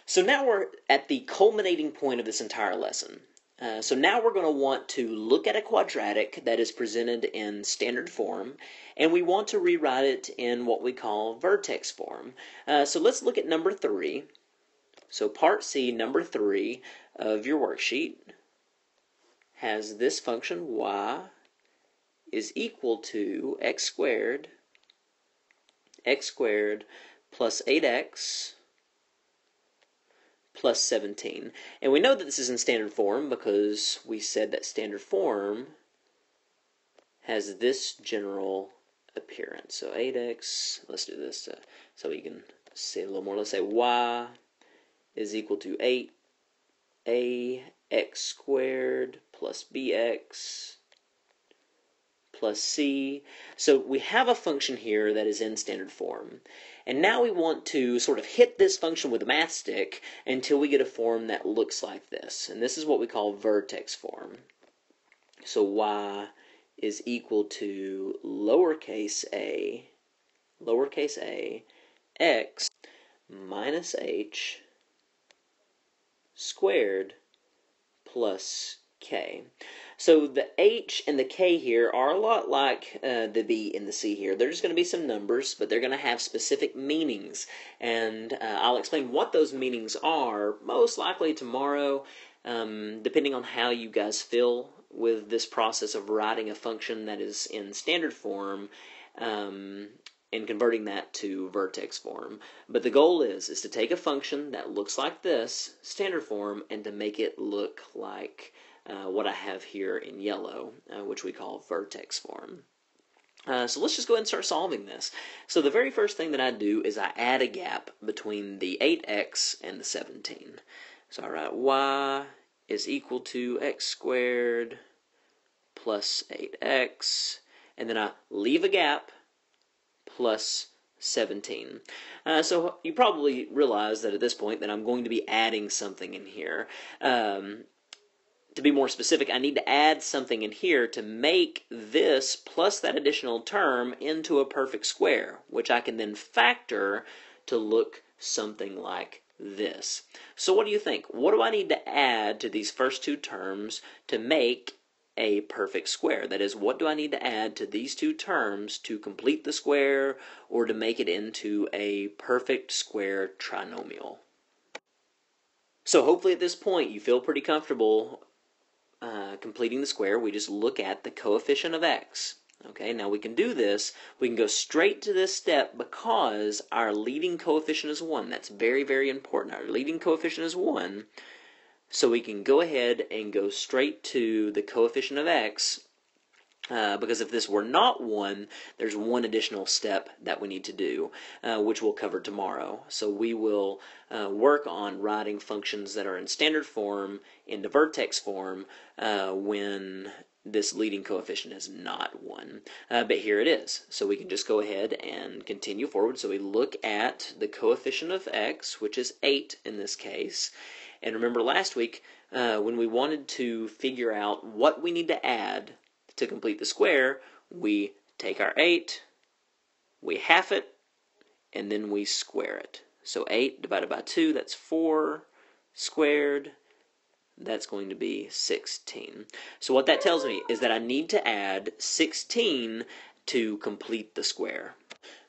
So now we're at the culminating point of this entire lesson. So now we're going to want to look at a quadratic that is presented in standard form, and we want to rewrite it in what we call vertex form. So let's look at number 3. So part C, number 3 of your worksheet has this function y is equal to x squared plus 8x plus 17. And we know that this is in standard form because we said that standard form has this general appearance. So 8x, let's do this so we can see a little more. Let's say y is equal to 8ax squared plus bx plus c. So we have a function here that is in standard form. And now we want to sort of hit this function with a matchstick until we get a form that looks like this. And this is what we call vertex form. So y is equal to lowercase a x minus h squared plus k. So the h and the k here are a lot like the b and the c here. They're just going to be some numbers, but they're going to have specific meanings. And I'll explain what those meanings are most likely tomorrow, depending on how you guys feel with this process of writing a function that is in standard form and converting that to vertex form. But the goal is to take a function that looks like this, standard form, and to make it look like what I have here in yellow, which we call vertex form. So let's just go ahead and start solving this. So the very first thing that I do is I add a gap between the 8x and the 17. So I write y is equal to x squared plus 8x, and then I leave a gap plus 17. So you probably realize that at this point that I'm going to be adding something in here. To be more specific, I need to add something in here to make this plus that additional term into a perfect square, which I can then factor to look something like this. So what do you think? What do I need to add to these first two terms to make a perfect square? That is, what do I need to add to these two terms to complete the square or to make it into a perfect square trinomial? So hopefully at this point you feel pretty comfortable completing the square. We just look at the coefficient of x. Okay, now we can do this. We can go straight to this step because our leading coefficient is 1. That's very, very important. Our leading coefficient is 1. So we can go ahead and go straight to the coefficient of x, because if this were not 1, there's one additional step that we need to do, which we'll cover tomorrow. So we will work on writing functions that are in standard form into vertex form when this leading coefficient is not 1. But here it is. So we can just go ahead and continue forward. So we look at the coefficient of x, which is 8 in this case. And remember last week when we wanted to figure out what we need to add to complete the square, we take our 8, we half it, and then we square it. So 8 divided by 2, that's 4 squared. That's going to be 16. So what that tells me is that I need to add 16 to complete the square.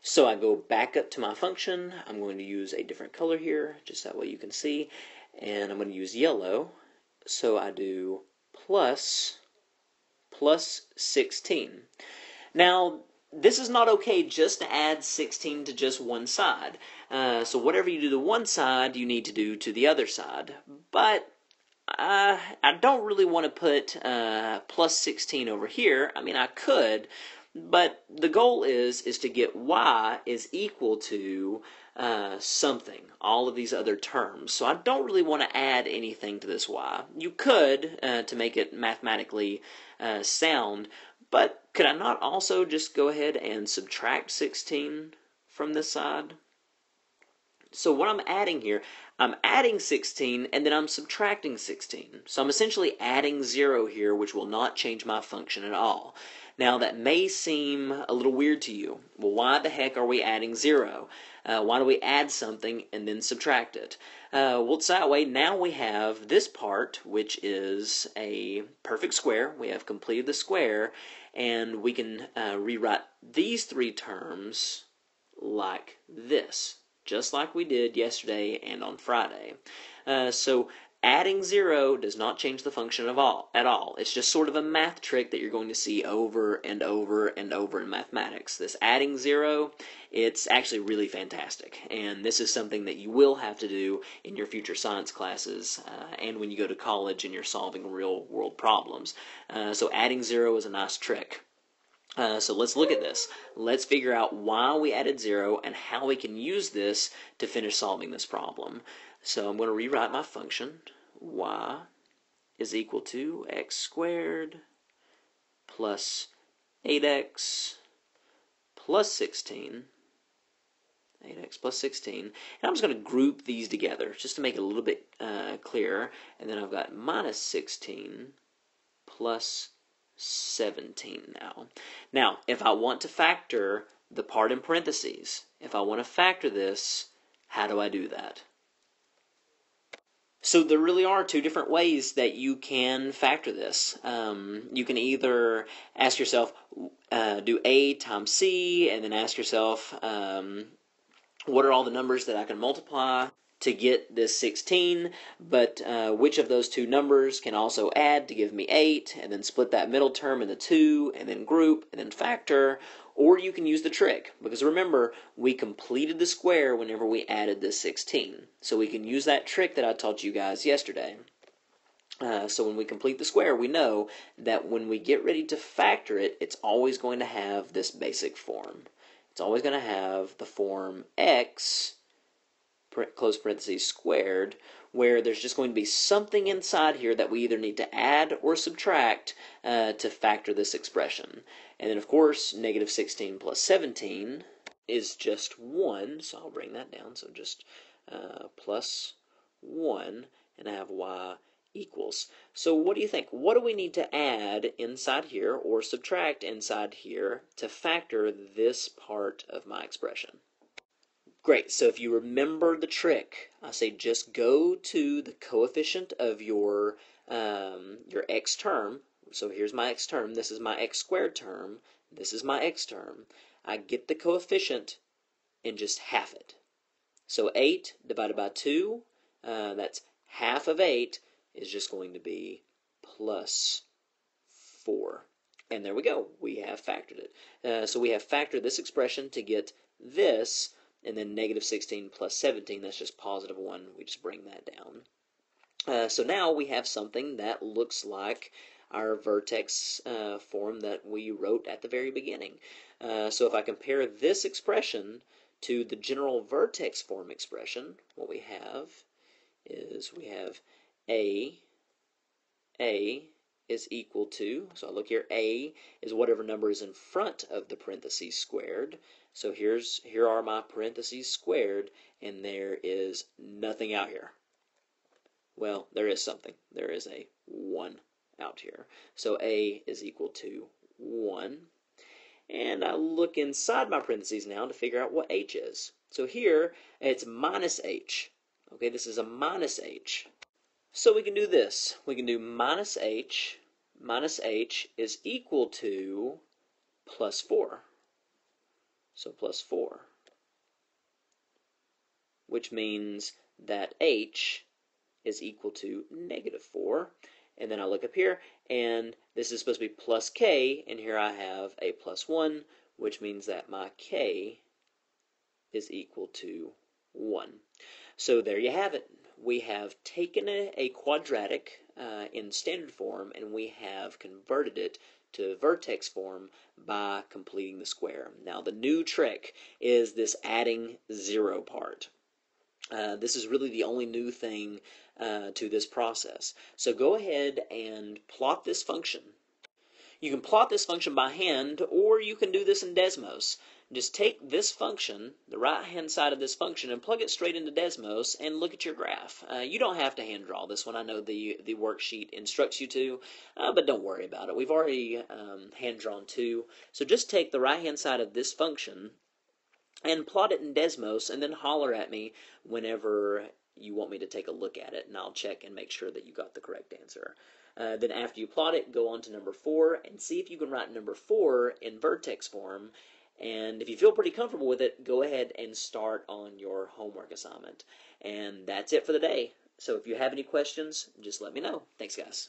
So I go back up to my function. I'm going to use a different color here, just that way you can see. And I'm going to use yellow. So I do plus 16. Now, this is not okay just to add 16 to just one side. So whatever you do to one side, you need to do to the other side. But I don't really want to put plus 16 over here. I mean, I could, but the goal is to get y is equal to something, all of these other terms. So I don't really want to add anything to this y. You could to make it mathematically sound, but could I not also just go ahead and subtract 16 from this side? So what I'm adding here, I'm adding 16 and then I'm subtracting 16. So I'm essentially adding 0 here, which will not change my function at all. Now that may seem a little weird to you. Well, why the heck are we adding 0? Why do we add something and then subtract it? Well, it's that way. Now we have this part, which is a perfect square. We have completed the square, and we can rewrite these three terms like this, just like we did yesterday and on Friday. So adding 0 does not change the function at all. It's just sort of a math trick that you're going to see over and over and over in mathematics. This adding 0, it's actually really fantastic, and this is something that you will have to do in your future science classes and when you go to college and you're solving real world problems. So adding 0 is a nice trick. So let's look at this. Let's figure out why we added 0 and how we can use this to finish solving this problem. So I'm going to rewrite my function. Y is equal to x squared plus 8x plus 16. 8x plus 16. And I'm just going to group these together just to make it a little bit clearer. And then I've got minus 16 plus 17 now. Now, if I want to factor the part in parentheses, if I want to factor this, how do I do that? So there really are two different ways that you can factor this. You can either ask yourself, do A times C, and then ask yourself, what are all the numbers that I can multiply to get this 16, but which of those two numbers can also add to give me 8, and then split that middle term into 2, and then group, and then factor. Or you can use the trick, because remember, we completed the square whenever we added this 16. So we can use that trick that I taught you guys yesterday. So when we complete the square, we know that when we get ready to factor it, it's always going to have this basic form. It's always going to have the form x, close parentheses, squared, where there's just going to be something inside here that we either need to add or subtract to factor this expression. And then, of course, negative 16 plus 17 is just 1, so I'll bring that down. So just plus 1, and I have y equals. So what do you think? What do we need to add inside here or subtract inside here to factor this part of my expression? Great, so if you remember the trick, I say just go to the coefficient of your x term. So here's my x term, this is my x squared term, this is my x term. I get the coefficient and just half it. So 8 divided by 2, that's half of 8 is just going to be plus 4. And there we go, we have factored it. So we have factored this expression to get this, and then negative 16 plus 17, that's just positive 1. We just bring that down. So now we have something that looks like our vertex form that we wrote at the very beginning. So if I compare this expression to the general vertex form expression, what we have is we have A is equal to, so I look here, A is whatever number is in front of the parentheses squared. So here are my parentheses squared, and there is nothing out here. Well, there is something. There is a 1 out here. So A is equal to 1. And I look inside my parentheses now to figure out what H is. So here, it's minus H. Okay, this is a minus H. So we can do this. We can do minus H is equal to plus 4. So plus 4. Which means that H is equal to negative 4. And then I look up here, and this is supposed to be plus K, and here I have a plus 1, which means that my K is equal to 1. So there you have it. We have taken a quadratic in standard form, and we have converted it to vertex form by completing the square. Now the new trick is this adding 0 part. This is really the only new thing to this process. So go ahead and plot this function. You can plot this function by hand, or you can do this in Desmos. Just take this function, the right-hand side of this function, and plug it straight into Desmos and look at your graph. You don't have to hand draw this one. I know the worksheet instructs you to, but don't worry about it. We've already hand drawn 2. So just take the right-hand side of this function and plot it in Desmos, and then holler at me whenever you want me to take a look at it, and I'll check and make sure that you got the correct answer. Then after you plot it, go on to number 4 and see if you can write number 4 in Vertex form. And if you feel pretty comfortable with it, go ahead and start on your homework assignment. And that's it for the day. So if you have any questions, just let me know. Thanks, guys.